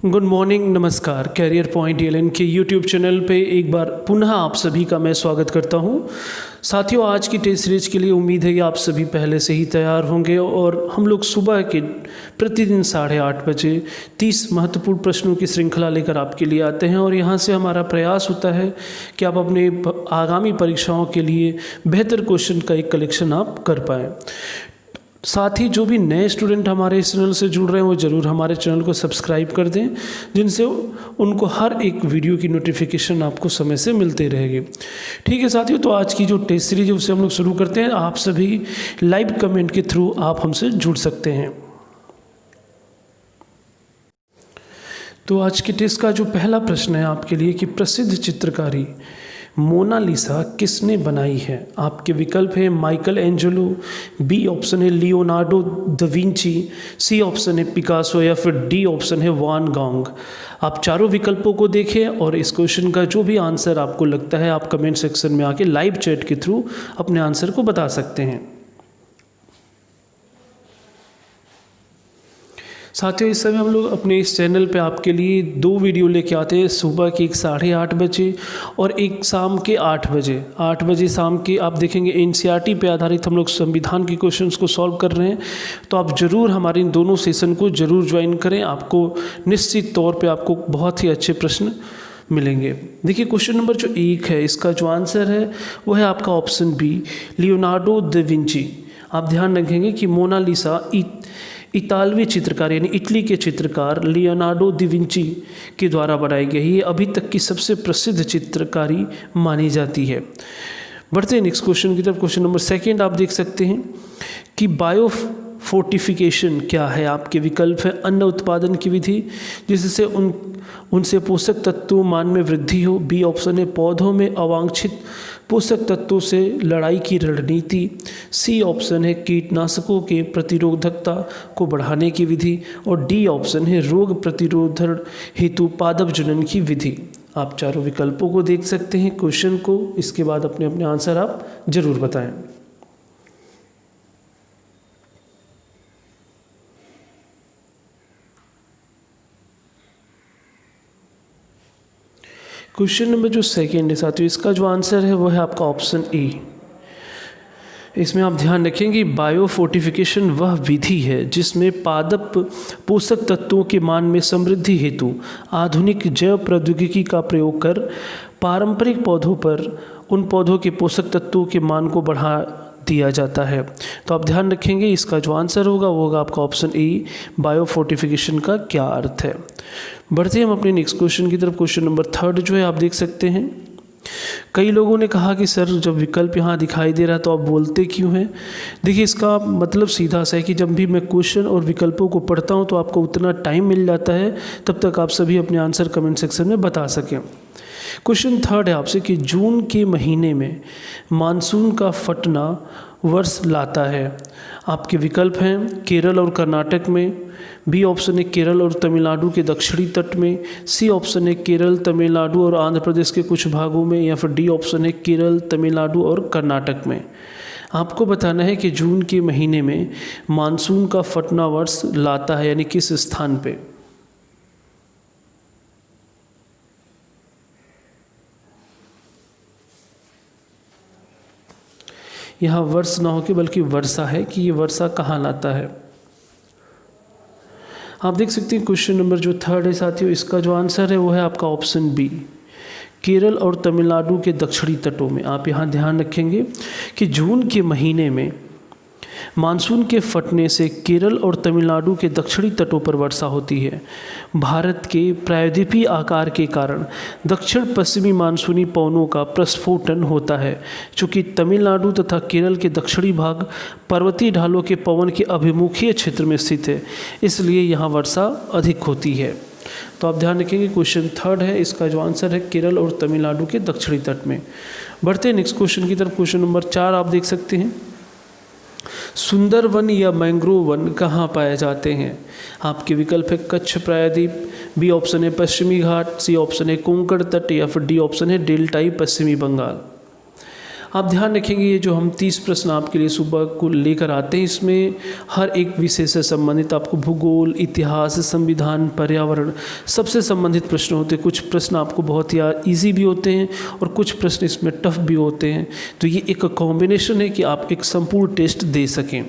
Good morning, नमस्कार। Career point LN के YouTube channel पे एक बार पुनः आप सभी का मैं स्वागत करता हूँ। साथियों, आज की टेस्ट सीरीज के लिए उम्मीद है कि आप सभी पहले से ही तैयार होंगे और हम लोग सुबह के प्रतिदिन 8:30 बजे 30 महत्वपूर्ण प्रश्नों की श्रृंखला लेकर आपके लिए आते हैं और यहाँ से हमारा प्रयास होता है कि आप अपने आगामी परीक्षाओं के लिए बेहतर क्वेश्चन का एक कलेक्शन आप कर पाएँ। साथ ही जो भी नए स्टूडेंट हमारे इस चैनल से जुड़ रहे हैं वो ज़रूर हमारे चैनल को सब्सक्राइब कर दें, जिनसे उनको हर एक वीडियो की नोटिफिकेशन आपको समय से मिलते रहेगी। ठीक है साथियों, तो आज की जो टेस्ट सीरीज है उसे हम लोग शुरू करते हैं। आप सभी लाइव कमेंट के थ्रू आप हमसे जुड़ सकते हैं। तो आज के टेस्ट का जो पहला प्रश्न है आपके लिए कि प्रसिद्ध चित्रकारी मोनालिसा किसने बनाई है। आपके विकल्प है माइकल एंजेलो, बी ऑप्शन है Leonardo da Vinci, C option है पिकासो या फिर डी ऑप्शन है वान गॉग। आप चारों विकल्पों को देखें और इस क्वेश्चन का जो भी आंसर आपको लगता है आप कमेंट सेक्शन में आके लाइव चैट के थ्रू अपने आंसर को बता सकते हैं। साथियों, इस समय हम लोग अपने इस चैनल पे आपके लिए 2 वीडियो लेके आते हैं, सुबह की एक 8:30 बजे और एक शाम के 8 बजे। 8 बजे शाम के आप देखेंगे एनसीईआरटी पे आधारित हम लोग संविधान के क्वेश्चंस को सॉल्व कर रहे हैं। तो आप ज़रूर हमारे इन दोनों सेशन को ज़रूर ज्वाइन करें, आपको निश्चित तौर पर आपको बहुत ही अच्छे प्रश्न मिलेंगे। देखिए, क्वेश्चन नंबर जो 1 है इसका जो आंसर है वो है आपका option B Leonardo da Vinci. आप ध्यान रखेंगे कि मोनालिसा इतालवी चित्रकार यानी इटली के चित्रकार लियोनार्डो दा विंची के द्वारा बनाई गई। ये अभी तक की सबसे प्रसिद्ध चित्रकारी मानी जाती है। बढ़ते हैं नेक्स्ट क्वेश्चन की तरफ। क्वेश्चन नंबर 2 आप देख सकते हैं कि बायो फोर्टिफिकेशन क्या है। आपके विकल्प है अन्न उत्पादन की विधि जिससे उनसे पोषक तत्वों मान में वृद्धि हो, बी ऑप्शन है पौधों में अवांछित पोषक तत्वों से लड़ाई की रणनीति, सी ऑप्शन है कीटनाशकों के प्रतिरोधकता को बढ़ाने की विधि और डी ऑप्शन है रोग प्रतिरोधन हेतु पादप जनन की विधि। आप चारों विकल्पों को देख सकते हैं क्वेश्चन को, इसके बाद अपने अपने आंसर आप जरूर बताएं। क्वेश्चन नंबर जो 2 है साथियों, इसका जो आंसर है वो है आपका ऑप्शन ए। इसमें आप ध्यान रखेंगे बायो फोर्टिफिकेशन वह विधि है जिसमें पादप पोषक तत्वों के मान में समृद्धि हेतु आधुनिक जैव प्रौद्योगिकी का प्रयोग कर पारंपरिक पौधों पर उन पौधों के पोषक तत्वों के मान को बढ़ा दिया जाता है। तो आप ध्यान रखेंगे इसका जो आंसर होगा वो होगा आपका ऑप्शन ए। बायो फोर्टिफिकेशन का क्या अर्थ है। बढ़ते हैं हम अपने नेक्स्ट क्वेश्चन की तरफ। क्वेश्चन नंबर 3 जो है आप देख सकते हैं। कई लोगों ने कहा कि सर जब विकल्प यहाँ दिखाई दे रहा है तो आप बोलते क्यों हैं। देखिए, इसका मतलब सीधा सा है कि जब भी मैं क्वेश्चन और विकल्पों को पढ़ता हूँ तो आपको उतना टाइम मिल जाता है तब तक आप सभी अपने आंसर कमेंट सेक्शन में बता सकें। क्वेश्चन 3 है आपसे कि जून के महीने में मानसून का फटना वर्ष लाता है। आपके विकल्प हैं केरल और कर्नाटक में, बी ऑप्शन है केरल और तमिलनाडु के दक्षिणी तट में, सी ऑप्शन है केरल, तमिलनाडु और आंध्र प्रदेश के कुछ भागों में, या फिर डी ऑप्शन है केरल, तमिलनाडु और कर्नाटक में। आपको बताना है कि जून के महीने में मानसून का फटना वर्ष लाता है यानी किस स्थान पे। यहाँ वर्ष ना हो के बल्कि वर्षा है कि ये वर्षा कहाँ लाता है। आप देख सकते हैं क्वेश्चन नंबर जो 3 है साथियों, इसका जो आंसर है वो है आपका ऑप्शन बी केरल और तमिलनाडु के दक्षिणी तटों में। आप यहाँ ध्यान रखेंगे कि जून के महीने में मानसून के फटने से केरल और तमिलनाडु के दक्षिणी तटों पर वर्षा होती है। भारत के प्रायद्वीपीय आकार के कारण दक्षिण पश्चिमी मानसूनी पवनों का प्रस्फोटन होता है। चूँकि तमिलनाडु तथा केरल के दक्षिणी भाग पर्वतीय ढालों के पवन के अभिमुखीय क्षेत्र में स्थित है, इसलिए यहाँ वर्षा अधिक होती है। तो आप ध्यान रखेंगे क्वेश्चन 3 है, इसका जो आंसर है केरल और तमिलनाडु के दक्षिणी तट में। बढ़ते हैं नेक्स्ट क्वेश्चन की तरफ। क्वेश्चन नंबर 4 आप देख सकते हैं। सुंदरवन या मैंग्रोव वन कहाँ पाए जाते हैं। आपके विकल्प है कच्छ प्रायद्वीप, बी ऑप्शन है पश्चिमी घाट, सी ऑप्शन है कोंकण तट, या फिर डी ऑप्शन है डेल्टाई पश्चिमी बंगाल। आप ध्यान रखेंगे ये जो हम 30 प्रश्न आपके लिए सुबह को लेकर आते हैं, इसमें हर एक विषय से संबंधित आपको भूगोल, इतिहास, संविधान, पर्यावरण सबसे संबंधित प्रश्न होते हैं। कुछ प्रश्न आपको बहुत ही ईजी भी होते हैं और कुछ प्रश्न इसमें टफ भी होते हैं। तो ये एक कॉम्बिनेशन है कि आप एक संपूर्ण टेस्ट दे सकें।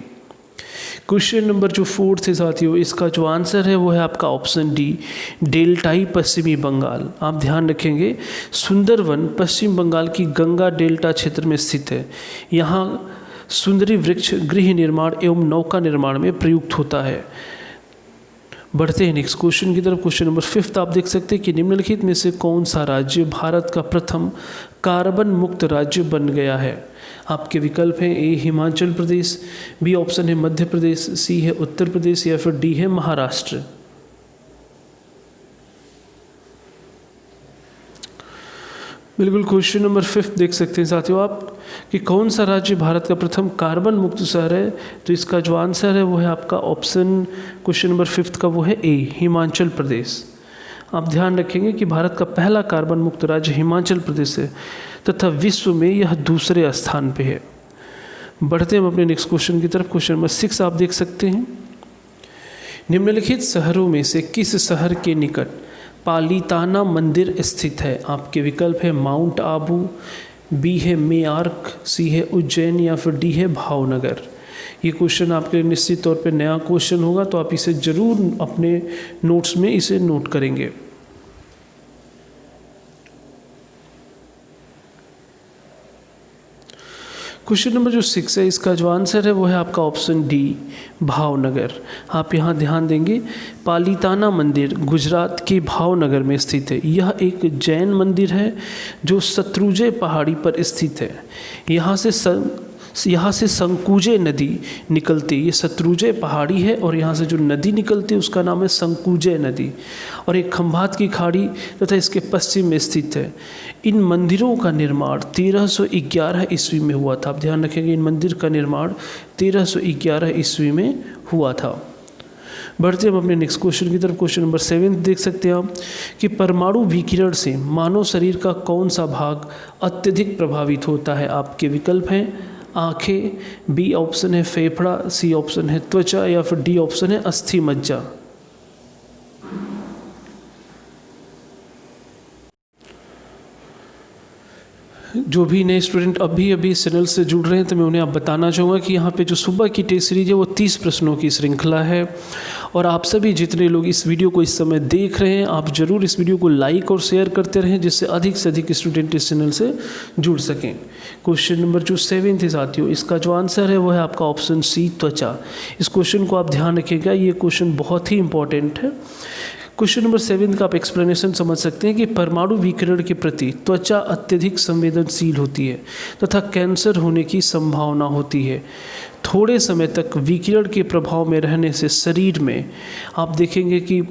क्वेश्चन नंबर जो 4 है साथियों, इसका जो आंसर है वो है आपका ऑप्शन डी, डेल्टाई पश्चिमी बंगाल। आप ध्यान रखेंगे सुंदरवन पश्चिम बंगाल की गंगा डेल्टा क्षेत्र में स्थित है। यहाँ सुंदरी वृक्ष गृह निर्माण एवं नौका निर्माण में प्रयुक्त होता है। बढ़ते हैं नेक्स्ट क्वेश्चन की तरफ। क्वेश्चन नंबर 5 आप देख सकते हैं कि निम्नलिखित में से कौन सा राज्य भारत का प्रथम कार्बन मुक्त राज्य बन गया है। आपके विकल्प हैं ए हिमाचल प्रदेश, बी ऑप्शन है मध्य प्रदेश, सी है उत्तर प्रदेश या फिर डी है महाराष्ट्र। बिल्कुल क्वेश्चन नंबर 5 देख सकते हैं साथियों आप कि कौन सा राज्य भारत का प्रथम कार्बन मुक्त शहर है। तो इसका जो आंसर है वो है आपका ऑप्शन क्वेश्चन नंबर 5 का वो है ए हिमाचल प्रदेश। आप ध्यान रखेंगे कि भारत का पहला कार्बन मुक्त राज्य हिमाचल प्रदेश है तथा विश्व में यह दूसरे स्थान पे है। बढ़ते हैं हम अपने नेक्स्ट क्वेश्चन की तरफ। क्वेश्चन नंबर 6 आप देख सकते हैं निम्नलिखित शहरों में से किस शहर के निकट पालीताना मंदिर स्थित है। आपके विकल्प है माउंट आबू, बी है मेयार्क, सी है उज्जैन या फिर डी है भावनगर। ये क्वेश्चन आपके लिए निश्चित तौर पे नया क्वेश्चन होगा, तो आप इसे ज़रूर अपने नोट्स में इसे नोट करेंगे। क्वेश्चन नंबर जो 6 है, इसका जो आंसर है वो है आपका ऑप्शन डी भावनगर। आप यहाँ ध्यान देंगे पालीताना मंदिर गुजरात के भावनगर में स्थित है। यह एक जैन मंदिर है जो शत्रुंजय पहाड़ी पर स्थित है। यहाँ से संकुजे नदी निकलती है। ये शत्रुंजय पहाड़ी है और यहाँ से जो नदी निकलती है उसका नाम है संकुजे नदी, और एक खंभात की खाड़ी तथा इसके पश्चिम में स्थित है। इन मंदिरों का निर्माण 1311 ईस्वी में हुआ था। आप ध्यान रखेंगे इन मंदिर का निर्माण 1311 ईस्वी में हुआ था। बढ़ते हम अपने नेक्स्ट क्वेश्चन की तरफ। क्वेश्चन नंबर 7 देख सकते हैं आप कि परमाणु विकिरण से मानव शरीर का कौन सा भाग अत्यधिक प्रभावित होता है। आपके विकल्प हैं आँखें, बी ऑप्शन है फेफड़ा, सी ऑप्शन है त्वचा या फिर डी ऑप्शन है अस्थि मज्जा। जो भी नए स्टूडेंट अभी इस चैनल से जुड़ रहे हैं तो मैं उन्हें आप बताना चाहूँगा कि यहाँ पे जो सुबह की टेस्ट सीरीज है वो 30 प्रश्नों की श्रृंखला है, और आप सभी जितने लोग इस वीडियो को इस समय देख रहे हैं आप ज़रूर इस वीडियो को लाइक और शेयर करते रहें, जिससे अधिक से अधिक स्टूडेंट इस चैनल से जुड़ सकें। क्वेश्चन नंबर जो 7 है साथियों, इसका जो आंसर है वो है आपका ऑप्शन सी त्वचा। इस क्वेश्चन को आप ध्यान रखिएगा, ये क्वेश्चन बहुत ही इंपॉर्टेंट है। क्वेश्चन नंबर 7 का आप एक्सप्लेनेशन समझ सकते हैं कि परमाणु विकिरण के प्रति त्वचा अत्यधिक संवेदनशील होती है तथा कैंसर होने की संभावना होती है। थोड़े समय तक विकिरण के प्रभाव में रहने से शरीर में आप देखेंगे कि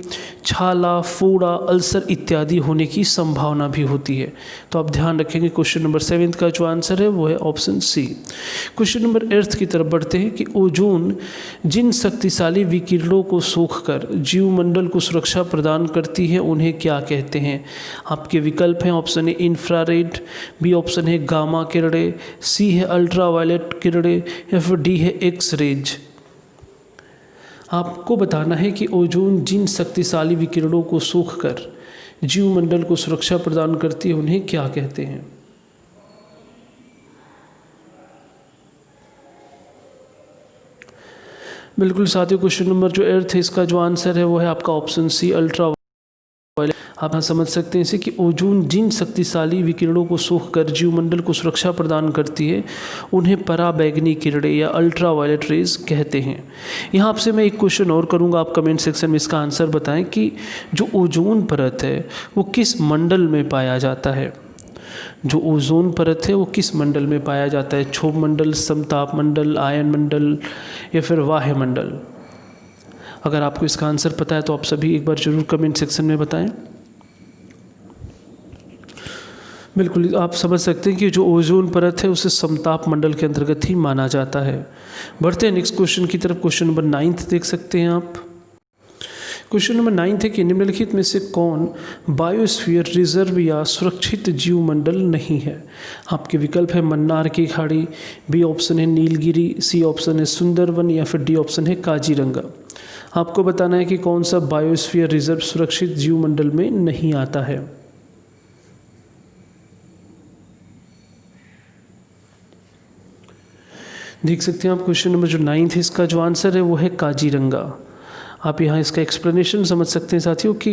छाला, फोड़ा, अल्सर इत्यादि होने की संभावना भी होती है। तो आप ध्यान रखेंगे क्वेश्चन नंबर 7 का जो आंसर है वो है ऑप्शन सी। क्वेश्चन नंबर 8 की तरफ बढ़ते हैं कि ओजोन जिन शक्तिशाली विकिरणों को सोखकर जीवमंडल को सुरक्षा प्रदान करती है उन्हें क्या कहते हैं। आपके विकल्प हैं option A infrared, B option है गामा किरणें, सी है अल्ट्रावायलेट किरणें या फिर डी है एक्स रेज। आपको बताना है कि ओजोन जिन शक्तिशाली विकिरणों को सोखकर जीवमंडल को सुरक्षा प्रदान करती है उन्हें क्या कहते हैं। बिल्कुल साथियों, क्वेश्चन नंबर जो 8 है इसका जो आंसर है वो है आपका ऑप्शन सी अल्ट्रा। आप यहाँ समझ सकते हैं इसे कि ओजोन जिन शक्तिशाली विकिरणों को सोखकर जीवमंडल को सुरक्षा प्रदान करती है उन्हें पराबैंगनी किरणें या अल्ट्रावायलेट रेज कहते हैं। यहाँ आपसे मैं एक क्वेश्चन और करूँगा, आप कमेंट सेक्शन में इसका आंसर बताएं कि जो ओजोन परत है वो किस मंडल में पाया जाता है। जो ओजोन परत है वो किस मंडल में पाया जाता है, क्षोभ मंडल, समताप मंडल, आयन मंडल या फिर वाह्य मंडल। अगर आपको इसका आंसर पता है तो आप सभी एक बार जरूर कमेंट सेक्शन में बताएं। बिल्कुल आप समझ सकते हैं कि जो ओजोन परत है उसे समताप मंडल के अंतर्गत ही माना जाता है। बढ़ते हैं नेक्स्ट क्वेश्चन की तरफ। क्वेश्चन नंबर 9 देख सकते हैं आप। क्वेश्चन नंबर 9 है कि निम्नलिखित में से कौन बायोस्फीयर रिजर्व या सुरक्षित जीवमंडल नहीं है। आपके विकल्प है मन्नार की खाड़ी, बी ऑप्शन है नीलगिरी, सी ऑप्शन है सुंदरवन या फिर डी ऑप्शन है काजीरंगा। आपको बताना है कि कौन सा बायोस्फीयर रिजर्व सुरक्षित जीवमंडल में नहीं आता है। देख सकते हैं आप क्वेश्चन नंबर जो 9 है इसका जो आंसर है वो है काजीरंगा। आप यहाँ इसका एक्सप्लेनेशन समझ सकते हैं साथियों कि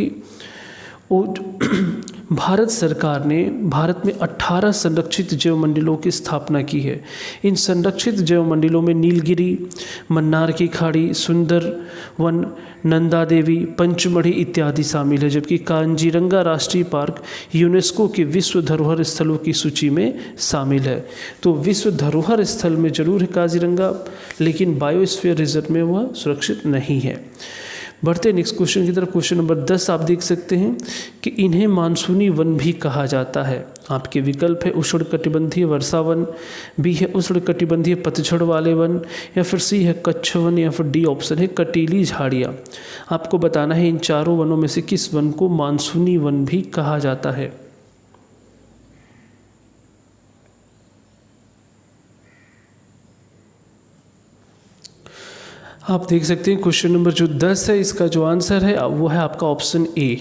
वो भारत सरकार ने भारत में 18 संरक्षित जैवमंडलों की स्थापना की है। इन संरक्षित जैवमंडलों में नीलगिरी, मन्नार की खाड़ी, सुंदरवन, नंदा देवी, पंचमढ़ी इत्यादि शामिल है, जबकि कांजीरंगा राष्ट्रीय पार्क यूनेस्को के विश्व धरोहर स्थलों की सूची में शामिल है। तो विश्व धरोहर स्थल में जरूर है काजीरंगा, लेकिन बायोस्फीयर रिजर्व में वह सुरक्षित नहीं है। बढ़ते नेक्स्ट क्वेश्चन की तरफ। क्वेश्चन नंबर 10 आप देख सकते हैं कि इन्हें मानसूनी वन भी कहा जाता है। आपके विकल्प है उष्णकटिबंधीय वर्षा वन, बी है उष्णकटिबंधीय पतझड़ वाले वन, या फिर सी है कच्छ वन, या फिर डी ऑप्शन है कटीली झाड़ियाँ। आपको बताना है इन चारों वनों में से किस वन को मानसूनी वन भी कहा जाता है। आप देख सकते हैं क्वेश्चन नंबर जो 10 है इसका जो आंसर है वो है आपका ऑप्शन ए।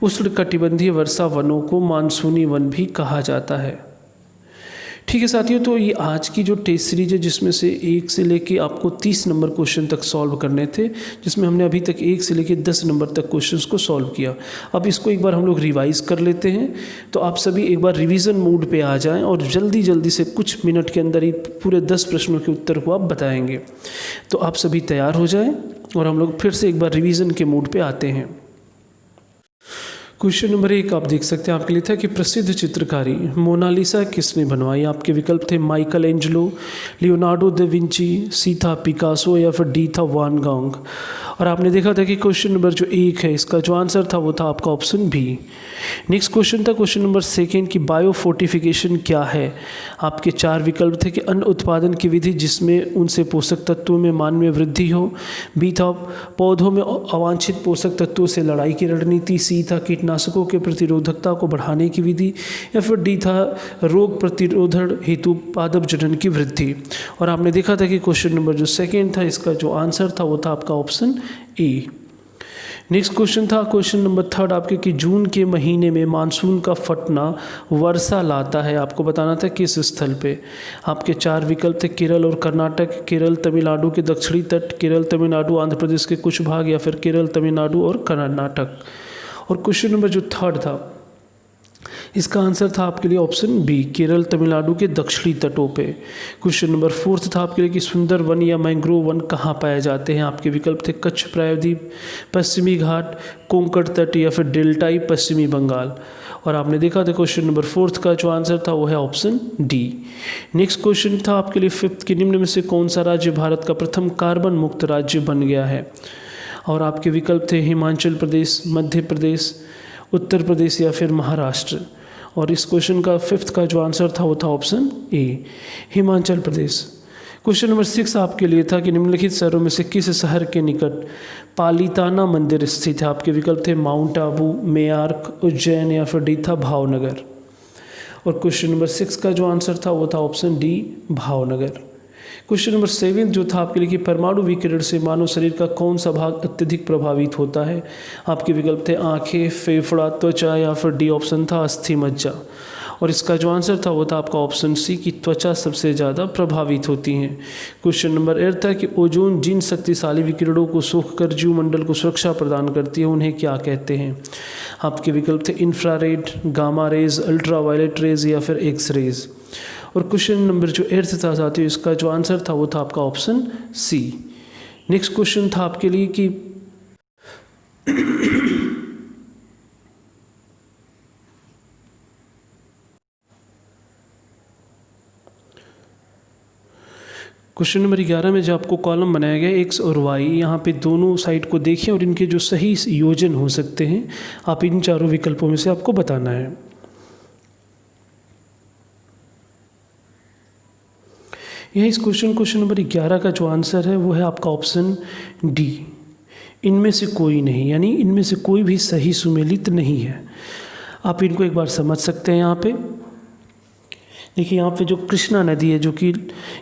उष्णकटिबंधीय वर्षा वनों को मानसूनी वन भी कहा जाता है। ठीक है साथियों, तो ये आज की जो टेस्ट सीरीज है जिसमें से 1 से लेके आपको 30 नंबर क्वेश्चन तक सॉल्व करने थे, जिसमें हमने अभी तक 1 से लेके 10 नंबर तक क्वेश्चंस को सॉल्व किया। अब इसको एक बार हम लोग रिवाइज कर लेते हैं। तो आप सभी एक बार रिवीजन मोड पे आ जाएं और जल्दी जल्दी से कुछ मिनट के अंदर ही पूरे 10 प्रश्नों के उत्तर को आप बताएंगे। तो आप सभी तैयार हो जाएँ और हम लोग फिर से एक बार रिविज़न के मोड पर आते हैं। क्वेश्चन नंबर 1 आप देख सकते हैं आपके लिए था कि प्रसिद्ध चित्रकारी मोनालिसा किसने बनवाई। आपके विकल्प थे Michelangelo, Leonardo da Vinci, सी था पिकासो, या फिर डी था वान गॉग। और आपने देखा था कि क्वेश्चन नंबर जो 1 है इसका जो आंसर था वो था आपका ऑप्शन बी। नेक्स्ट क्वेश्चन था क्वेश्चन नंबर 2 की बायो फोर्टिफिकेशन क्या है। आपके 4 विकल्प थे कि अन्न उत्पादन की विधि जिसमें उनसे पोषक तत्वों में मानवीय वृद्धि हो, बी था पौधों में अवांछित पोषक तत्वों से लड़ाई की रणनीति, सी था कीटनाशकों के प्रतिरोधकता को बढ़ाने की विधि, या फिर डी था रोग प्रतिरोधन हेतु पादप जनन की वृद्धि। और आपने देखा था कि क्वेश्चन नंबर जो 2 था इसका जो आंसर था वो था आपका ऑप्शन ए। नेक्स्ट क्वेश्चन था क्वेश्चन नंबर 3 आपके कि जून के महीने में मानसून का फटना वर्षा लाता है। आपको बताना था किस स्थल पे। आपके 4 विकल्प थे केरल और कर्नाटक, केरल तमिलनाडु के दक्षिणी तट, केरल तमिलनाडु आंध्र प्रदेश के कुछ भाग, या फिर केरल तमिलनाडु और कर्नाटक। और क्वेश्चन नंबर जो 3 था इसका आंसर था आपके लिए ऑप्शन बी, केरल तमिलनाडु के दक्षिणी तटों पे। क्वेश्चन नंबर 4 था आपके लिए कि सुंदर वन या मैंग्रोव वन कहाँ पाए जाते हैं। आपके विकल्प थे कच्छ प्रायद्वीप, पश्चिमी घाट, कोंकण तट, या फिर डेल्टाई पश्चिमी बंगाल। और आपने देखा था क्वेश्चन नंबर 4 का जो आंसर था वो है ऑप्शन डी। नेक्स्ट क्वेश्चन था आपके लिए 5 कि निम्न में से कौन सा राज्य भारत का प्रथम कार्बन मुक्त राज्य बन गया है। और आपके विकल्प थे हिमाचल प्रदेश, मध्य प्रदेश, उत्तर प्रदेश, या फिर महाराष्ट्र। और इस क्वेश्चन का 5th का जो आंसर था वो था option A, Himachal Pradesh. Question number 6 आपके लिए था कि निम्नलिखित शहरों में से किस शहर के निकट पालिताना मंदिर स्थित है। आपके विकल्प थे माउंट आबू, मेयार्क, उज्जैन, या फिर डी था भावनगर। और क्वेश्चन नंबर 6 का जो आंसर था वो था option D, Bhavnagar. Question number 7 जो था आपके लिए कि परमाणु विकिरण से मानव शरीर का कौन सा भाग अत्यधिक प्रभावित होता है। आपके विकल्प थे आंखें, फेफड़ा, त्वचा, या फिर डी ऑप्शन था अस्थि मज्जा। और इसका जो आंसर था वो था आपका ऑप्शन सी कि त्वचा सबसे ज़्यादा प्रभावित होती हैं। क्वेश्चन नंबर 8 था कि ओजोन जिन शक्तिशाली विकिरणों को सोखकर जीवमंडल को सुरक्षा प्रदान करती है उन्हें क्या कहते हैं। आपके विकल्प थे infrared, gamma rays, ultraviolet rays, या फिर एक्स रेज। और क्वेश्चन नंबर जो 8 था साथियों इसका जो आंसर था वो था आपका ऑप्शन सी। नेक्स्ट क्वेश्चन था आपके लिए कि क्वेश्चन नंबर 11 में जो आपको कॉलम बनाया गया एक्स और वाई, यहाँ पे दोनों साइड को देखें और इनके जो सही योजन हो सकते हैं आप इन चारों विकल्पों में से आपको बताना है। यह इस क्वेश्चन नंबर 11 का जो आंसर है वो है आपका ऑप्शन डी, इनमें से कोई नहीं, यानी इनमें से कोई भी सही सुमेलित नहीं है। आप इनको एक बार समझ सकते हैं। यहाँ पे देखिए, यहाँ पे जो कृष्णा नदी है, जो कि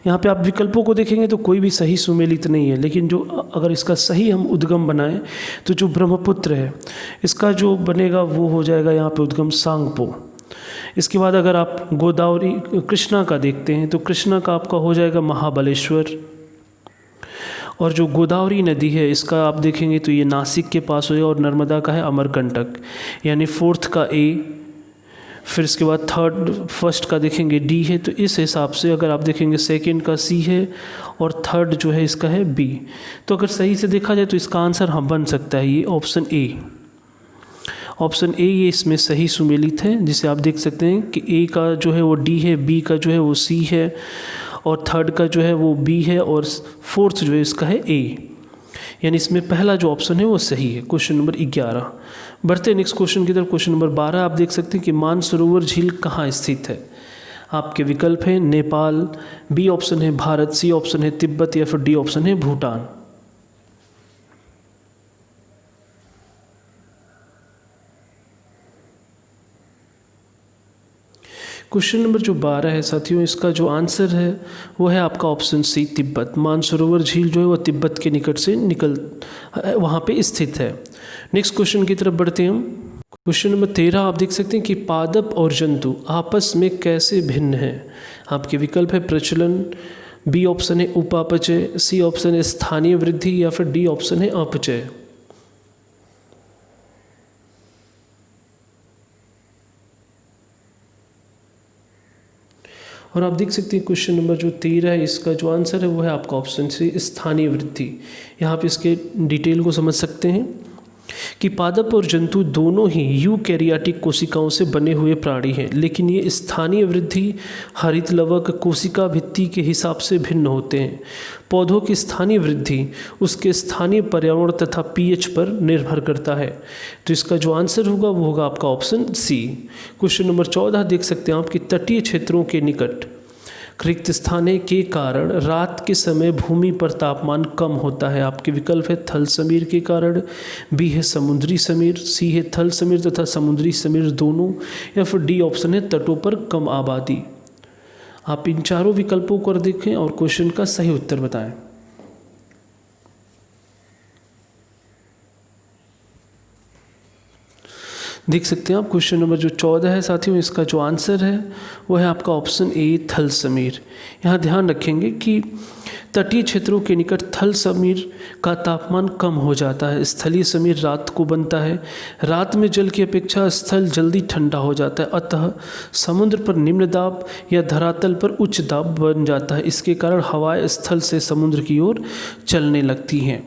यहाँ पे आप विकल्पों को देखेंगे तो कोई भी सही सुमेलित नहीं है, लेकिन जो अगर इसका सही हम उद्गम बनाएं तो जो ब्रह्मपुत्र है इसका जो बनेगा वो हो जाएगा यहाँ पे उद्गम सांगपो। इसके बाद अगर आप गोदावरी कृष्णा का देखते हैं तो कृष्णा का आपका हो जाएगा महाबलेश्वर। और जो गोदावरी नदी है इसका आप देखेंगे तो ये नासिक के पास हो जाएगा, और नर्मदा का है अमरकंटक, यानी फोर्थ का ए। फिर इसके बाद फर्स्ट का देखेंगे डी है, तो इस हिसाब से अगर आप देखेंगे सेकंड का सी है और थर्ड जो है इसका है बी। तो अगर सही से देखा जाए तो इसका आंसर हम बन सकता है ये ऑप्शन ए। ऑप्शन ए ये इसमें सही सुमेलित है, जिसे आप देख सकते हैं कि ए का जो है वो डी है, बी का जो है वो सी है, और थर्ड का जो है वो बी है, और फोर्थ जो है इसका है ए। यानी इसमें पहला जो ऑप्शन है वो सही है। Question number 11। बढ़ते हैं नेक्स्ट क्वेश्चन की तरफ। क्वेश्चन नंबर 12 आप देख सकते हैं कि मानसरोवर झील कहाँ स्थित है। आपके विकल्प हैं नेपाल, बी ऑप्शन है भारत, सी ऑप्शन है तिब्बत, या फिर डी ऑप्शन है भूटान। क्वेश्चन नंबर जो 12 है साथियों, इसका जो आंसर है वो है आपका ऑप्शन सी तिब्बत। मानसरोवर झील जो है वो तिब्बत के निकट से वहाँ पे स्थित है। नेक्स्ट क्वेश्चन की तरफ बढ़ते हैं हम। क्वेश्चन नंबर 13 आप देख सकते हैं कि पादप और जंतु आपस में कैसे भिन्न हैं। आपके विकल्प है प्रचलन, बी ऑप्शन है उपापचय, सी ऑप्शन है स्थानीय वृद्धि, या फिर डी ऑप्शन है अपचय। और आप देख सकते हैं क्वेश्चन नंबर जो 13 है इसका जो आंसर है वो है आपका ऑप्शन सी स्थानीय वृद्धि। यहाँ आप इसके डिटेल को समझ सकते हैं कि पादप और जंतु दोनों ही यूकैरियोटिक कोशिकाओं से बने हुए प्राणी हैं, लेकिन ये स्थानीय वृद्धि हरित लवक कोशिका भित्ति के हिसाब से भिन्न होते हैं। पौधों की स्थानीय वृद्धि उसके स्थानीय पर्यावरण तथा पीएच पर निर्भर करता है। तो इसका जो आंसर होगा वो होगा आपका ऑप्शन सी। क्वेश्चन नंबर 14 देख सकते हैं आप कि तटीय क्षेत्रों के निकट रिक्त स्थान के कारण रात के समय भूमि पर तापमान कम होता है। आपके विकल्प है थल समीर के कारण, बी है समुद्री समीर, सी है थल समीर तथा समुद्री समीर दोनों, या फिर डी ऑप्शन है तटों पर कम आबादी। आप इन चारों विकल्पों को देखें और क्वेश्चन का सही उत्तर बताएं। देख सकते हैं आप क्वेश्चन नंबर जो 14 है साथियों, इसका जो आंसर है वो है आपका ऑप्शन ए थल समीर। यहाँ ध्यान रखेंगे कि तटीय क्षेत्रों के निकट थल समीर का तापमान कम हो जाता है, स्थलीय समीर रात को बनता है। रात में जल की अपेक्षा स्थल जल्दी ठंडा हो जाता है, अतः समुद्र पर निम्न दाब या धरातल पर उच्च दाब बन जाता है। इसके कारण हवाएं स्थल से समुद्र की ओर चलने लगती हैं।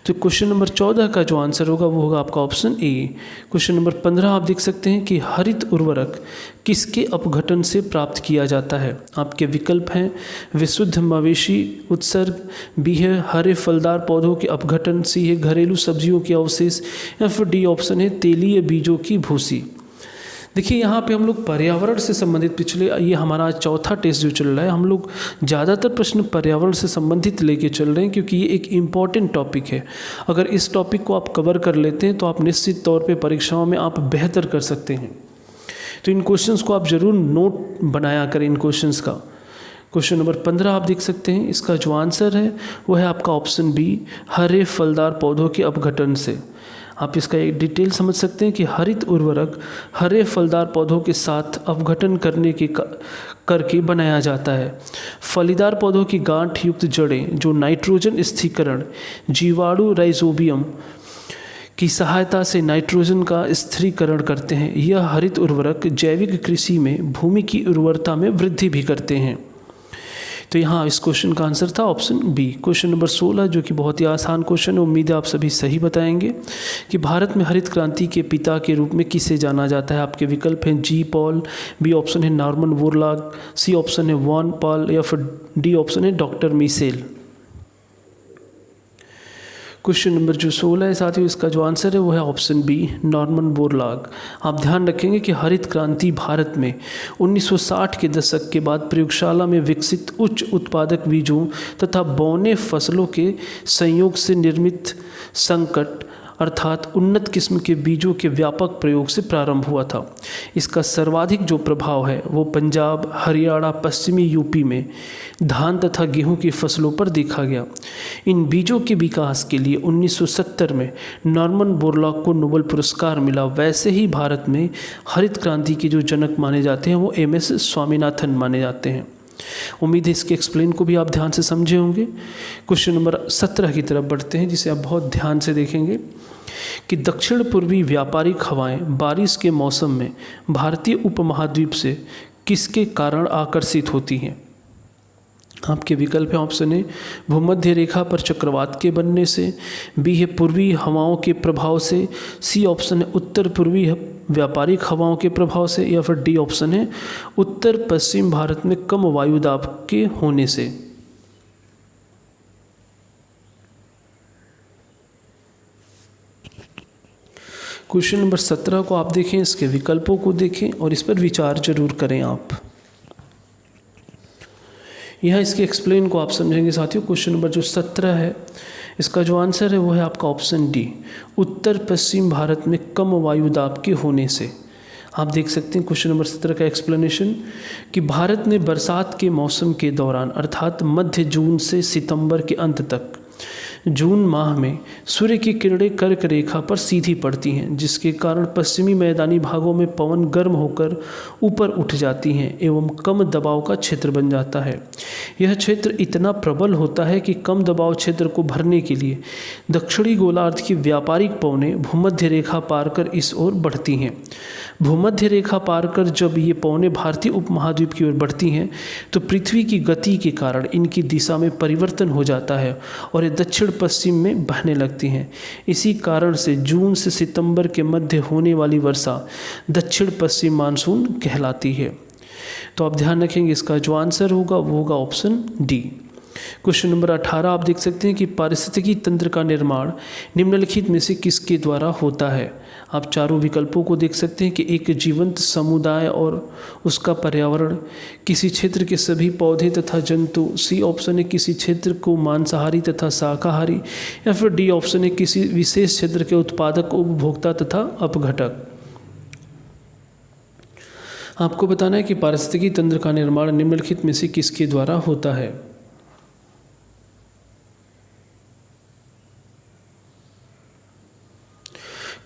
तो क्वेश्चन नंबर 14 का जो आंसर होगा वो होगा आपका ऑप्शन ए। क्वेश्चन नंबर 15 आप देख सकते हैं कि हरित उर्वरक किसके अपघटन से प्राप्त किया जाता है। आपके विकल्प हैं विशुद्ध मवेशी उत्सर्ग, बी है हरे फलदार पौधों के अपघटन, सी है घरेलू सब्जियों के अवशेष, या फिर डी ऑप्शन है तेलीय बीजों की भूसी। देखिए यहाँ पे हम लोग पर्यावरण से संबंधित पिछले ये हमारा चौथा टेस्ट जो चल रहा है, हम लोग ज़्यादातर प्रश्न पर्यावरण से संबंधित लेके चल रहे हैं, क्योंकि ये एक इम्पॉर्टेंट टॉपिक है। अगर इस टॉपिक को आप कवर कर लेते हैं तो आप निश्चित तौर पे परीक्षाओं में आप बेहतर कर सकते हैं। तो इन क्वेश्चंस को आप ज़रूर नोट बनाया करें इन क्वेश्चंस का। क्वेश्चन नंबर 15 आप देख सकते हैं, इसका जो आंसर है वो है आपका ऑप्शन बी हरे फलदार पौधों के अपघटन से। आप इसका एक डिटेल समझ सकते हैं कि हरित उर्वरक हरे फलदार पौधों के साथ अपघटन करके बनाया जाता है। फलीदार पौधों की गांठ युक्त जड़ें जो नाइट्रोजन स्थिरीकरण जीवाणु राइजोबियम की सहायता से नाइट्रोजन का स्थिरीकरण करते हैं। यह हरित उर्वरक जैविक कृषि में भूमि की उर्वरता में वृद्धि भी करते हैं। तो यहाँ इस क्वेश्चन का आंसर था ऑप्शन बी। क्वेश्चन नंबर 16 जो कि बहुत ही आसान क्वेश्चन है, उम्मीद है आप सभी सही बताएंगे कि भारत में हरित क्रांति के पिता के रूप में किसे जाना जाता है। आपके विकल्प हैं जी पॉल, बी ऑप्शन है नॉर्मन बोरलॉग, सी ऑप्शन है वॉन पॉल, या फिर डी ऑप्शन है डॉक्टर मिशेल। क्वेश्चन नंबर जो 16 है साथियों, इसका जो आंसर है वो है ऑप्शन बी, नॉर्मन बोरलॉग। आप ध्यान रखेंगे कि हरित क्रांति भारत में 1960 के दशक के बाद प्रयोगशाला में विकसित उच्च उत्पादक बीजों तथा बौने फसलों के संयोग से निर्मित संकट अर्थात उन्नत किस्म के बीजों के व्यापक प्रयोग से प्रारंभ हुआ था। इसका सर्वाधिक जो प्रभाव है वो पंजाब, हरियाणा, पश्चिमी यूपी में धान तथा गेहूं की फसलों पर देखा गया। इन बीजों के विकास के लिए 1970 में नॉर्मन बोरलॉग को नोबेल पुरस्कार मिला। वैसे ही भारत में हरित क्रांति के जो जनक माने जाते हैं वो MS स्वामीनाथन माने जाते हैं। उम्मीद है इसके एक्सप्लेन को भी आप ध्यान से समझे होंगे। क्वेश्चन नंबर 17 की तरफ बढ़ते हैं, जिसे आप बहुत ध्यान से देखेंगे कि दक्षिण पूर्वी व्यापारिक हवाएं बारिश के मौसम में भारतीय उपमहाद्वीप से किसके कारण आकर्षित होती हैं। आपके विकल्प है ऑप्शन ए, भूमध्य रेखा पर चक्रवात के बनने से, बी है पूर्वी हवाओं के प्रभाव से, सी ऑप्शन है उत्तर पूर्वी व्यापारिक हवाओं के प्रभाव से, या फिर डी ऑप्शन है उत्तर पश्चिम भारत में कम वायु दाब के होने से। क्वेश्चन नंबर 17 को आप देखें, इसके विकल्पों को देखें और इस पर विचार जरूर करें आप। यहाँ इसके एक्सप्लेन को आप समझेंगे साथियों। क्वेश्चन नंबर जो 17 है, इसका जो आंसर है वो है आपका ऑप्शन डी, उत्तर पश्चिम भारत में कम वायु दाब के होने से। आप देख सकते हैं क्वेश्चन नंबर 17 का एक्सप्लेनेशन कि भारत में बरसात के मौसम के दौरान अर्थात मध्य जून से सितंबर के अंत तक जून माह में सूर्य की किरणें कर्क रेखा पर सीधी पड़ती हैं, जिसके कारण पश्चिमी मैदानी भागों में पवन गर्म होकर ऊपर उठ जाती हैं एवं कम दबाव का क्षेत्र बन जाता है। यह क्षेत्र इतना प्रबल होता है कि कम दबाव क्षेत्र को भरने के लिए दक्षिणी गोलार्ध की व्यापारिक पवनें भूमध्य रेखा पार कर इस ओर बढ़ती हैं। भूमध्य रेखा पार कर जब ये पवनें भारतीय उपमहाद्वीप की ओर बढ़ती हैं तो पृथ्वी की गति के कारण इनकी दिशा में परिवर्तन हो जाता है और ये दक्षिण पश्चिम में बहने लगती हैं। इसी कारण से जून से सितंबर के मध्य होने वाली वर्षा दक्षिण पश्चिम मानसून कहलाती है। तो आप ध्यान रखेंगे इसका जो आंसर होगा वो होगा ऑप्शन डी। क्वेश्चन नंबर 18 आप देख सकते हैं कि पारिस्थितिकी तंत्र का निर्माण निम्नलिखित में से किसके द्वारा होता है। आप चारों विकल्पों को देख सकते हैं कि एक जीवंत समुदाय और उसका पर्यावरण, किसी क्षेत्र के सभी पौधे तथा जंतु, सी ऑप्शन है किसी क्षेत्र को मांसाहारी तथा शाकाहारी, या फिर डी ऑप्शन है किसी विशेष क्षेत्र के उत्पादक, उपभोक्ता तथा अपघटक। आपको बताना है कि पारिस्थितिकी तंत्र का निर्माण निम्नलिखित में से किसके द्वारा होता है।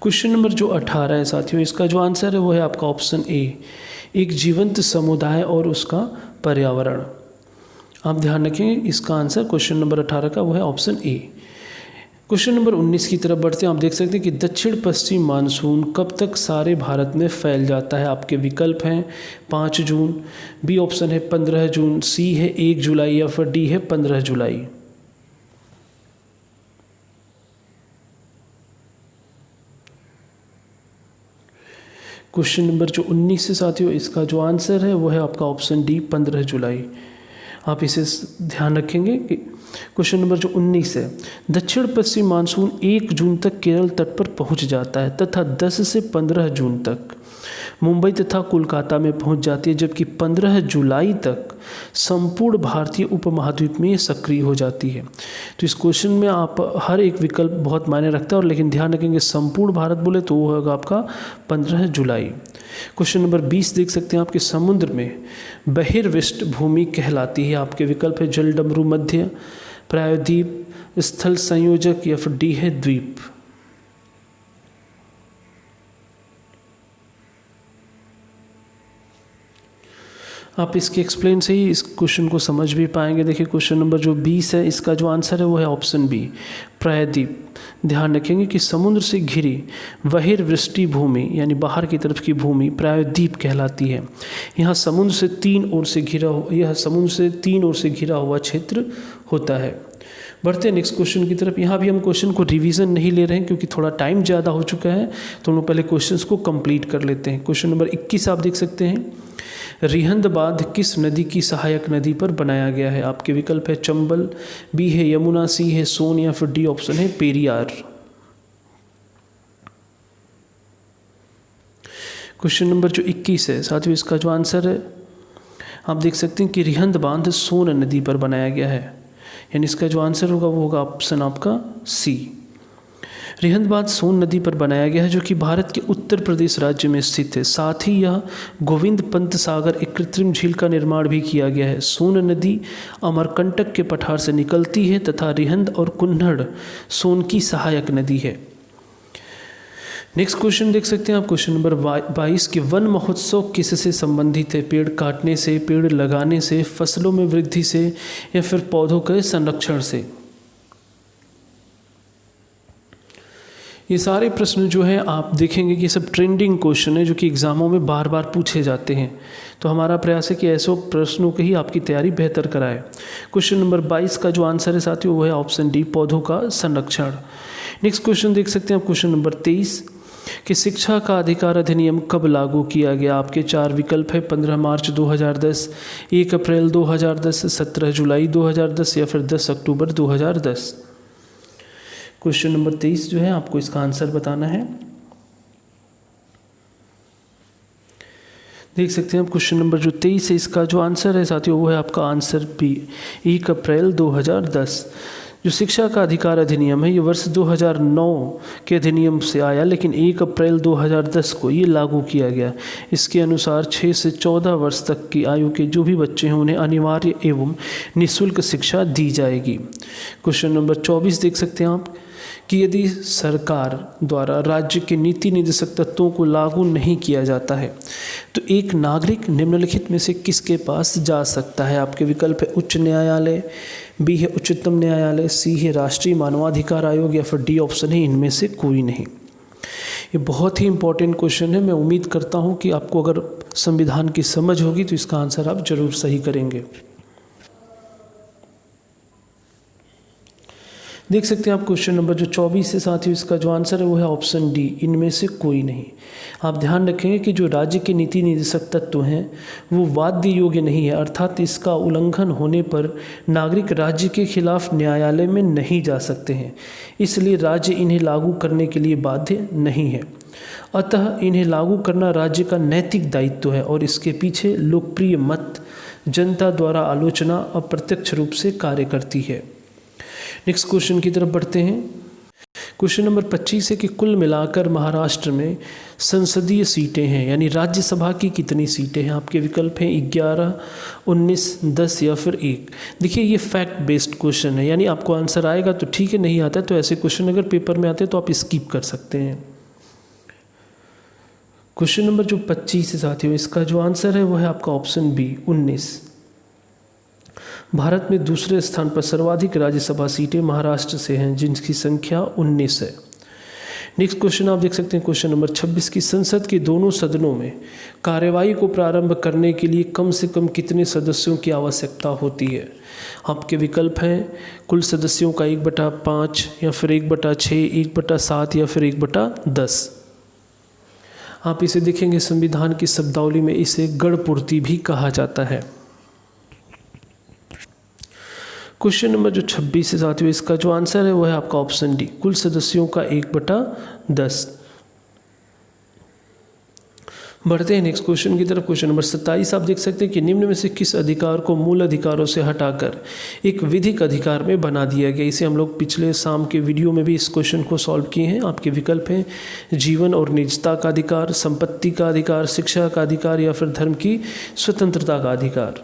क्वेश्चन नंबर जो 18 है साथियों, इसका जो आंसर है वो है आपका ऑप्शन ए, एक जीवंत समुदाय और उसका पर्यावरण। आप ध्यान रखें इसका आंसर क्वेश्चन नंबर 18 का वो है ऑप्शन ए। क्वेश्चन नंबर 19 की तरफ बढ़ते हैं। आप देख सकते हैं कि दक्षिण पश्चिम मानसून कब तक सारे भारत में फैल जाता है। आपके विकल्प हैं 5 जून, बी ऑप्शन है 15 जून, सी है 1 जुलाई, या फिर डी है 15 जुलाई। क्वेश्चन नंबर जो 19 से साथियों, इसका जो आंसर है वो है आपका ऑप्शन डी 15 जुलाई। आप इसे ध्यान रखेंगे कि क्वेश्चन नंबर जो 19 है, दक्षिण पश्चिम मानसून 1 जून तक केरल तट पर पहुंच जाता है तथा 10 से 15 जून तक मुंबई तथा कोलकाता में पहुंच जाती है, जबकि 15 जुलाई तक संपूर्ण भारतीय उपमहाद्वीप में सक्रिय हो जाती है। तो इस क्वेश्चन में आप हर एक विकल्प बहुत मायने रखता है, और लेकिन ध्यान रखेंगे संपूर्ण भारत बोले तो वो होगा आपका 15 जुलाई। क्वेश्चन नंबर 20 देख सकते हैं आपके समुद्र में बहिर्विष्ट भूमि कहलाती है। आपके विकल्प है जलडमरू मध्य, प्रायद्वीप, स्थल संयोजक, या फिर डी है द्वीप। आप इसके एक्सप्लेन से ही इस क्वेश्चन को समझ भी पाएंगे। देखिए क्वेश्चन नंबर जो 20 है, इसका जो आंसर है वो है ऑप्शन बी, प्रायद्वीप। ध्यान रखेंगे कि समुद्र से घिरी बहिर्वृष्टि भूमि यानी बाहर की तरफ की भूमि प्रायद्वीप कहलाती है। यह समुद्र से तीन ओर से घिरा हुआ क्षेत्र होता है। बढ़ते हैं नेक्स्ट क्वेश्चन की तरफ। यहाँ भी हम क्वेश्चन को रिवीजन नहीं ले रहे हैं क्योंकि थोड़ा टाइम ज़्यादा हो चुका है, तो हम लोग पहले क्वेश्चंस को कंप्लीट कर लेते हैं। क्वेश्चन नंबर 21 आप देख सकते हैं, रिहंद बांध किस नदी की सहायक नदी पर बनाया गया है? आपके विकल्प है चंबल, बी है यमुना, सी है सोन या फिर डी ऑप्शन है पेरियार। क्वेश्चन नंबर जो 21 है साथियों, इसका जो आंसर है आप देख सकते हैं कि रिहंद बांध सोन नदी पर बनाया गया है, यानी इसका जो आंसर होगा वो होगा ऑप्शन आपका सी। रिहंद बांध सोन नदी पर बनाया गया है जो कि भारत के उत्तर प्रदेश राज्य में स्थित है। साथ ही यह गोविंद पंत सागर एक कृत्रिम झील का निर्माण भी किया गया है। सोन नदी अमरकंटक के पठार से निकलती है तथा रिहंद और कुन्हड़ सोन की सहायक नदी है। नेक्स्ट क्वेश्चन देख सकते हैं आप, क्वेश्चन नंबर 22 कि वन महोत्सव किससे संबंधित है? पेड़ काटने से, पेड़ लगाने से, फसलों में वृद्धि से या फिर पौधों के संरक्षण से? ये सारे प्रश्न जो हैं आप देखेंगे कि सब ट्रेंडिंग क्वेश्चन है जो कि एग्जामों में बार बार पूछे जाते हैं, तो हमारा प्रयास है कि ऐसे प्रश्नों की ही आपकी तैयारी बेहतर कराए। क्वेश्चन नंबर 22 का जो आंसर है साथियों वो है ऑप्शन डी, पौधों का संरक्षण। नेक्स्ट क्वेश्चन देख सकते हैं आप, क्वेश्चन नंबर 23 कि शिक्षा का अधिकार अधिनियम कब लागू किया गया? आपके 4 विकल्प है 15 मार्च 2010, 1 अप्रैल 2010, 17 जुलाई 2010 या फिर 10 अक्टूबर 2010। क्वेश्चन नंबर 23 जो है आपको इसका आंसर बताना है। देख सकते हैं आप क्वेश्चन नंबर जो 23 है इसका जो आंसर है साथियों वो है आपका आंसर बी, 1 अप्रैल 2010। जो शिक्षा का अधिकार अधिनियम है ये वर्ष 2009 के अधिनियम से आया, लेकिन 1 अप्रैल 2010 को ये लागू किया गया। इसके अनुसार 6 से 14 वर्ष तक की आयु के जो भी बच्चे हैं उन्हें अनिवार्य एवं निःशुल्क शिक्षा दी जाएगी। क्वेश्चन नंबर 24 देख सकते हैं आप कि यदि सरकार द्वारा राज्य के नीति निर्देशक तत्वों को लागू नहीं किया जाता है तो एक नागरिक निम्नलिखित में से किसके पास जा सकता है? आपके विकल्प है उच्च न्यायालय, बी है उच्चतम न्यायालय, सी है राष्ट्रीय मानवाधिकार आयोग या फिर डी ऑप्शन है इनमें से कोई नहीं। ये बहुत ही इंपॉर्टेंट क्वेश्चन है। मैं उम्मीद करता हूँ कि आपको अगर संविधान की समझ होगी तो इसका आंसर आप जरूर सही करेंगे। देख सकते हैं आप क्वेश्चन नंबर जो 24 है साथियों इसका जो आंसर है वो है ऑप्शन डी, इनमें से कोई नहीं। आप ध्यान रखेंगे कि जो राज्य के नीति निर्देशक तत्व हैं वो वाद्य योग्य नहीं है, अर्थात इसका उल्लंघन होने पर नागरिक राज्य के खिलाफ न्यायालय में नहीं जा सकते हैं, इसलिए राज्य इन्हें लागू करने के लिए बाध्य नहीं है। अतः इन्हें लागू करना राज्य का नैतिक दायित्व है और इसके पीछे लोकप्रिय मत, जनता द्वारा आलोचना अप्रत्यक्ष रूप से कार्य करती है। नेक्स्ट क्वेश्चन की तरफ बढ़ते हैं। क्वेश्चन नंबर 25 है कि कुल मिलाकर महाराष्ट्र में संसदीय सीटें हैं, यानी राज्यसभा की कितनी सीटें हैं? आपके विकल्प हैं 11, 19, 10 या फिर 1। देखिए ये फैक्ट बेस्ड क्वेश्चन है, यानी आपको आंसर आएगा तो ठीक है, नहीं आता है तो ऐसे क्वेश्चन अगर पेपर में आते हैं तो आप स्किप कर सकते हैं। क्वेश्चन नंबर जो 25 है साथियों इसका जो आंसर है वो है आपका ऑप्शन बी, 19। भारत में दूसरे स्थान पर सर्वाधिक राज्यसभा सीटें महाराष्ट्र से हैं जिनकी संख्या 19 है। नेक्स्ट क्वेश्चन आप देख सकते हैं क्वेश्चन नंबर 26 की संसद के दोनों सदनों में कार्यवाही को प्रारंभ करने के लिए कम से कम कितने सदस्यों की आवश्यकता होती है? आपके विकल्प हैं कुल सदस्यों का 1/5 या फिर 1/6, 1/7 या फिर 1/10। आप इसे देखेंगे संविधान की शब्दावली में इसे गणपूर्ति भी कहा जाता है। क्वेश्चन नंबर जो 26 है साथियों इसका जो आंसर है वो है आपका ऑप्शन डी, कुल सदस्यों का 1/10। बढ़ते हैं नेक्स्ट क्वेश्चन की तरफ। क्वेश्चन नंबर 27 आप देख सकते हैं कि निम्न में से किस अधिकार को मूल अधिकारों से हटाकर एक विधिक अधिकार में बना दिया गया? इसे हम लोग पिछले शाम के वीडियो में भी इस क्वेश्चन को सॉल्व किए हैं। आपके विकल्प हैं जीवन और निजता का अधिकार, संपत्ति का अधिकार, शिक्षा का अधिकार या फिर धर्म की स्वतंत्रता का अधिकार।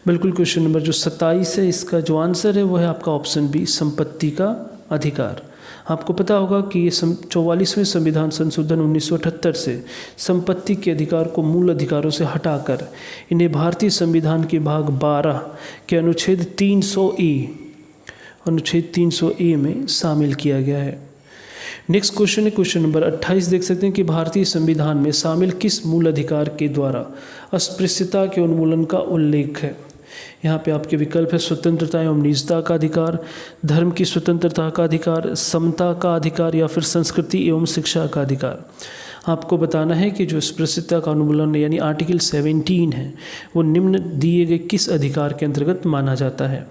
बिल्कुल क्वेश्चन नंबर जो 27 है इसका जो आंसर है वो है आपका ऑप्शन बी, संपत्ति का अधिकार। आपको पता होगा कि ये 44वें संविधान संशोधन 1978 से संपत्ति के अधिकार को मूल अधिकारों से हटाकर इन्हें भारतीय संविधान के भाग 12 के अनुच्छेद 300A में शामिल किया गया है। नेक्स्ट क्वेश्चन है क्वेश्चन नंबर 28 देख सकते हैं कि भारतीय संविधान में शामिल किस मूल अधिकार के द्वारा अस्पृश्यता के उन्मूलन का उल्लेख है? यहाँ पे आपके विकल्प है स्वतंत्रता एवं निजता का अधिकार, धर्म की स्वतंत्रता का अधिकार, समता का अधिकार या फिर संस्कृति एवं शिक्षा का अधिकार। आपको बताना है कि जो स्पृश्यता का उन्मूलन यानी आर्टिकल 17 है वो निम्न दिए गए किस अधिकार के अंतर्गत माना जाता है।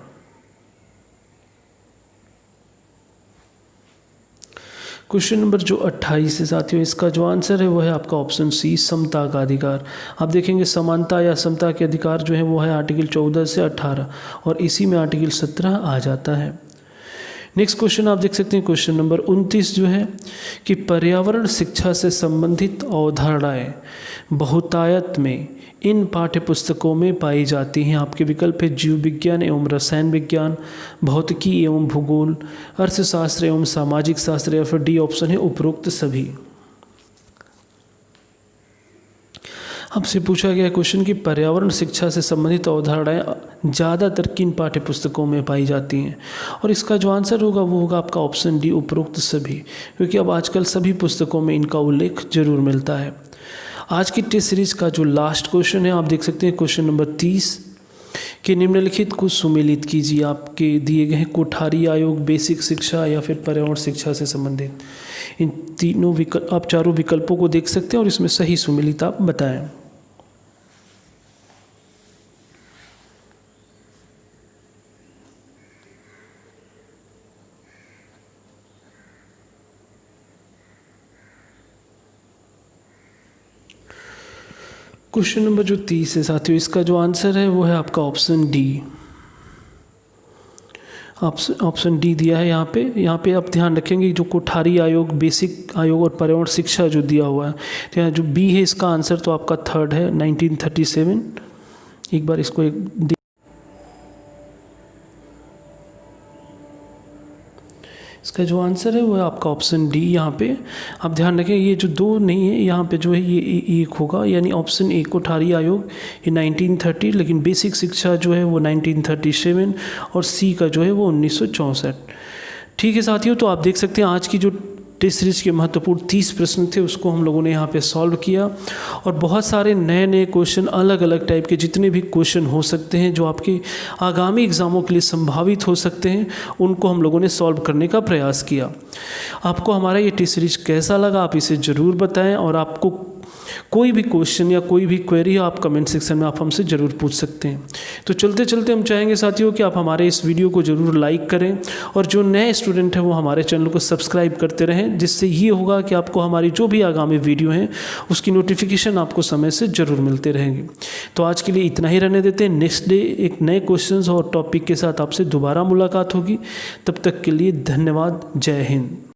क्वेश्चन नंबर जो 28 है साथियों, इसका जो आंसर है वो है आपका ऑप्शन सी, समता का अधिकार। आप देखेंगे समानता या समता के अधिकार जो है वो है आर्टिकल 14 से 18 और इसी में आर्टिकल 17 आ जाता है। नेक्स्ट क्वेश्चन आप देख सकते हैं क्वेश्चन नंबर 29 जो है कि पर्यावरण शिक्षा से संबंधित अवधारणाएं बहुतायत में इन पाठ्य पुस्तकों में पाई जाती हैं। आपके विकल्प है जीव विज्ञान एवं रसायन विज्ञान, भौतिकी एवं भूगोल, अर्थशास्त्र एवं सामाजिक शास्त्र या फिर डी ऑप्शन है उपरोक्त सभी। आपसे पूछा गया क्वेश्चन कि पर्यावरण शिक्षा से संबंधित अवधारणाएं ज़्यादातर किन पाठ्य पुस्तकों में पाई जाती हैं, और इसका जो आंसर होगा वो होगा आपका ऑप्शन डी उपरोक्त सभी, क्योंकि अब आजकल सभी पुस्तकों में इनका उल्लेख जरूर मिलता है। आज की टेस्ट सीरीज का जो लास्ट क्वेश्चन है आप देख सकते हैं क्वेश्चन नंबर 30 कि निम्नलिखित को सुमेलित कीजिए। आपके दिए गए हैं कोठारी आयोग, बेसिक शिक्षा या फिर पर्यावरण शिक्षा से संबंधित। इन तीनों विकल्प आप चारों विकल्पों को देख सकते हैं और इसमें सही सुमेलित आप बताएं। क्वेश्चन नंबर जो 30 है साथियों, इसका जो आंसर है वो है आपका ऑप्शन डी। ऑप्शन डी दिया है यहाँ पे आप ध्यान रखेंगे जो कोठारी आयोग, बेसिक आयोग और पर्यावरण शिक्षा जो दिया हुआ है, तो यहाँ जो बी है इसका आंसर तो आपका थर्ड है 1937। एक बार इसको इसका जो आंसर है वो है आपका ऑप्शन डी। यहाँ पे आप ध्यान रखें ये जो दो नहीं है, यहाँ पे जो है ये एक होगा, यानी ऑप्शन ए कोठारी आयोग ये 1930, लेकिन बेसिक शिक्षा जो है वो 1937 और सी का जो है वो 1964। ठीक है साथियों, तो आप देख सकते हैं आज की जो टेस्ट सीरीज के महत्वपूर्ण 30 प्रश्न थे उसको हम लोगों ने यहाँ पे सॉल्व किया, और बहुत सारे नए नए क्वेश्चन, अलग अलग टाइप के जितने भी क्वेश्चन हो सकते हैं जो आपके आगामी एग्ज़ामों के लिए संभावित हो सकते हैं उनको हम लोगों ने सॉल्व करने का प्रयास किया। आपको हमारा ये टेस्ट सीरीज कैसा लगा आप इसे ज़रूर बताएं, और आपको कोई भी क्वेश्चन या कोई भी क्वेरी हो आप कमेंट सेक्शन में आप हमसे ज़रूर पूछ सकते हैं। तो चलते चलते हम चाहेंगे साथियों कि आप हमारे इस वीडियो को ज़रूर लाइक करें, और जो नए स्टूडेंट हैं वो हमारे चैनल को सब्सक्राइब करते रहें, जिससे ये होगा कि आपको हमारी जो भी आगामी वीडियो हैं उसकी नोटिफिकेशन आपको समय से ज़रूर मिलते रहेंगे। तो आज के लिए इतना ही रहने देते हैं। नेक्स्ट डे एक नए क्वेश्चन और टॉपिक के साथ आपसे दोबारा मुलाकात होगी। तब तक के लिए धन्यवाद। जय हिंद।